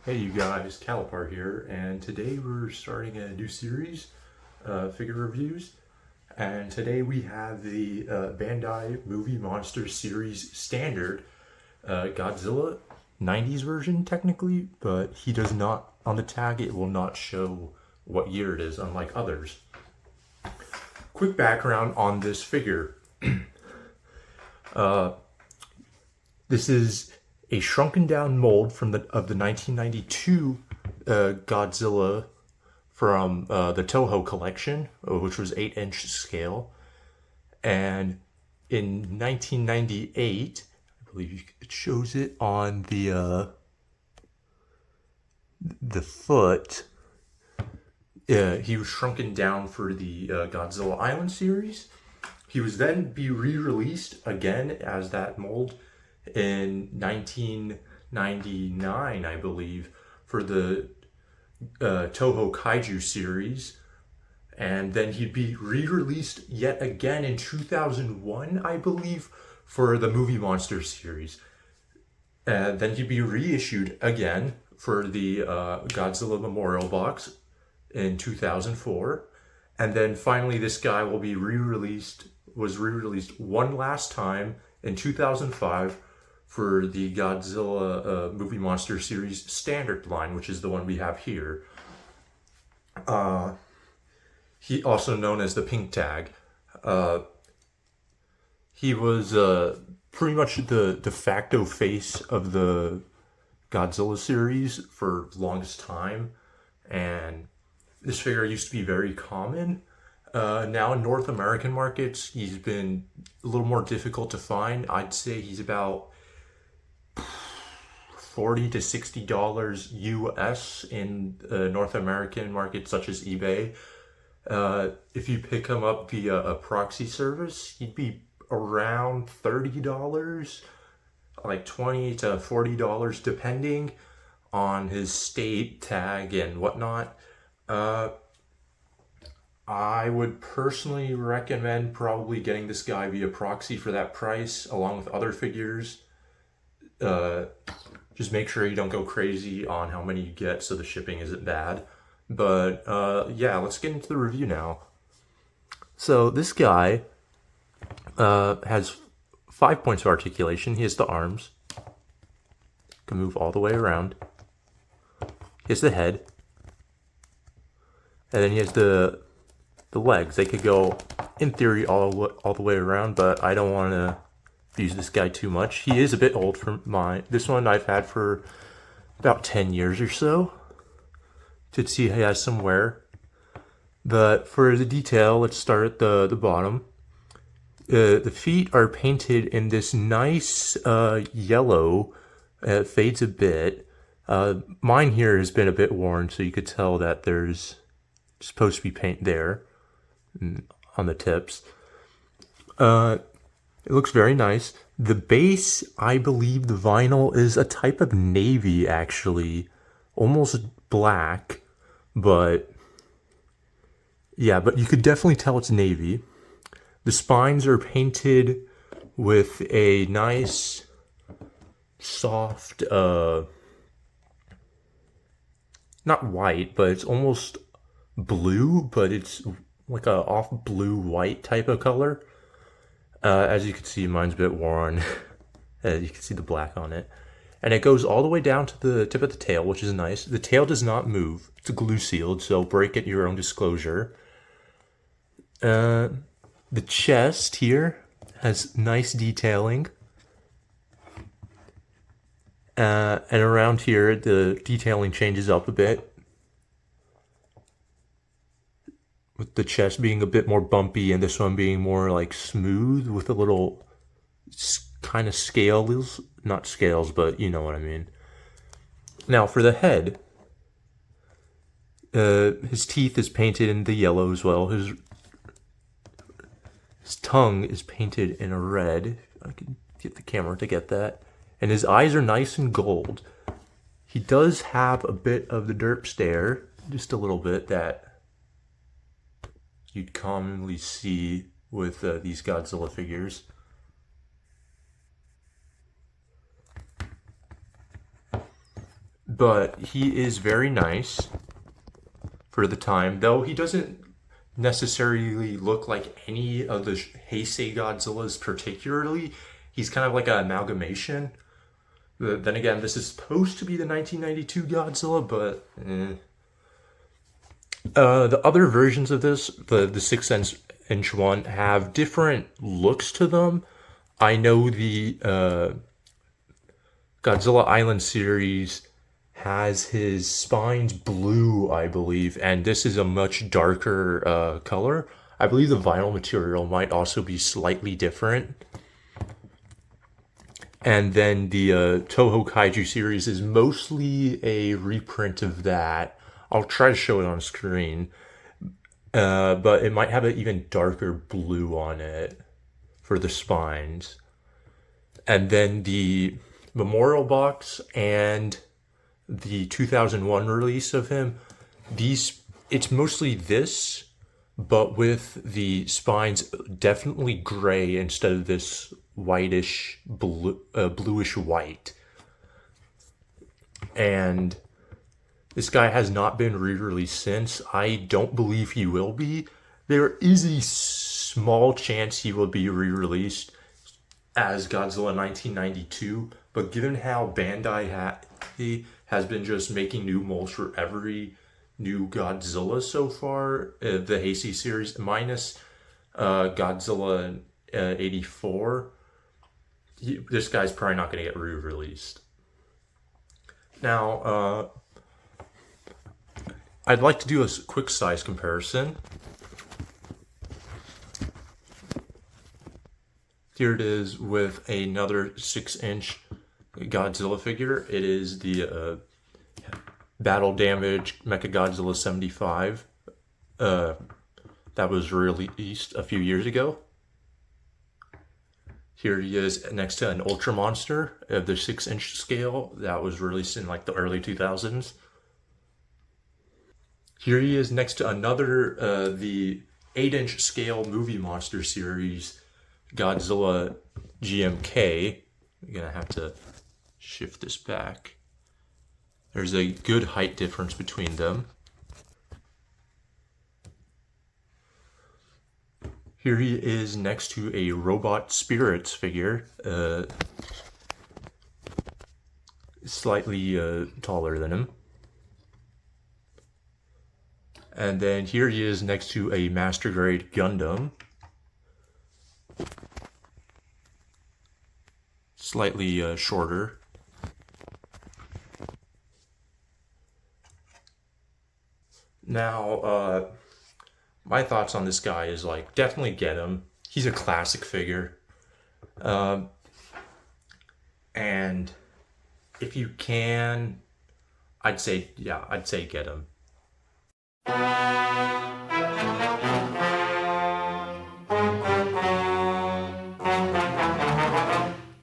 Hey you guys, Kallipar here, and today we're starting a new series, figure reviews, and today we have the Bandai Movie Monster Series Standard Godzilla 90s version technically, but he does not, on the tag it will not show what year it is, unlike others. Quick background on this figure. This is a shrunken down mold from the 1992 Godzilla from the Toho collection, which was 8-inch scale. And in 1998, I believe it shows it on the foot. He was shrunken down for the Godzilla Island series. He was then be re-released again as that mold in 1999, I believe, for the Toho Kaiju series. And then he'd be re-released yet again in 2001, I believe, for the Movie Monster series. And then he'd be reissued again for the Godzilla Memorial Box in 2004. And then finally this guy will be was re-released one last time in 2005 for the Godzilla Movie Monster Series Standard line, which is the one we have here. He also known as the Pink Tag. He was pretty much the de facto face of the Godzilla series for the longest time, and this figure used to be very common. Now in North American markets, he's been a little more difficult to find. I'd say he's about $40 to $60 US in North American markets such as eBay. If you pick him up via a proxy service, he'd be around $30, like $20 to $40 depending on his state, tag, and whatnot. I would personally recommend probably getting this guy via proxy for that price, along with other figures. Just make sure you don't go crazy on how many you get so the shipping isn't bad. But yeah, let's get into the review now. So this guy has 5 points of articulation. He has the arms. Can move all the way around. He has the head. And then he has the legs. They could go, in theory, all the way around, but I don't want to use this guy too much. He is a bit old for mine. This one I've had for about 10 years or so. To see he has some wear. But for the detail, let's start at the bottom. The feet are painted in this nice yellow. It fades a bit. Mine here has been a bit worn, so you could tell that there's supposed to be paint there on the tips. It looks very nice. The base, I believe the vinyl is a type of navy, actually. Almost black, but yeah, but you could definitely tell it's navy. The spines are painted with a nice soft not white, but it's almost blue, but it's like a off blue white type of color. As you can see, mine's a bit worn. You can see the black on it. And it goes all the way down to the tip of the tail, which is nice. The tail does not move. It's glue sealed, so break at your own disclosure. The chest here has nice detailing. And around here, the detailing changes up a bit. With the chest being a bit more bumpy and this one being more like smooth with a little kind of scales. Not scales, but you know what I mean. Now for the head, his teeth is painted in the yellow as well. His tongue is painted in a red. I can get the camera to get that. And his eyes are nice and gold. He does have a bit of the derp stare, just a little bit, that you'd commonly see with these Godzilla figures. but he is very nice for the time, though he doesn't necessarily look like any of the Heisei Godzillas particularly. He's kind of like an amalgamation. Then again, this is supposed to be the 1992 Godzilla, but the other versions of this, the 6-inch one, have different looks to them. I know the Godzilla Island series has his spines blue, I believe, and this is a much darker color. I believe the vinyl material might also be slightly different. And then the Toho Kaiju series is mostly a reprint of that. I'll try to show it on screen. But it might have an even darker blue on it for the spines. And then the Memorial Box and the 2001 release of him, it's mostly this, but with the spines definitely gray instead of this whitish blue, bluish white. And this guy has not been re-released since. I don't believe he will be. There is a small chance he will be re-released as Godzilla 1992, but given how Bandai has been just making new molds for every new Godzilla so far, the Heisei series minus Godzilla 84, this guy's probably not going to get re-released. Now, I'd like to do a quick size comparison. Here it is with another 6-inch Godzilla figure. It is the Battle Damage Mechagodzilla 75 that was released a few years ago. Here he is next to an Ultra Monster of the 6-inch scale that was released in like the early 2000s. Here he is next to another, the 8-inch scale movie monster series, Godzilla GMK. I'm gonna have to shift this back. There's a good height difference between them. Here he is next to a Robot Spirits figure, slightly taller than him. And then here he is next to a Master Grade Gundam, slightly shorter. Now, my thoughts on this guy is like, definitely get him. He's a classic figure. And if you can, I'd say get him.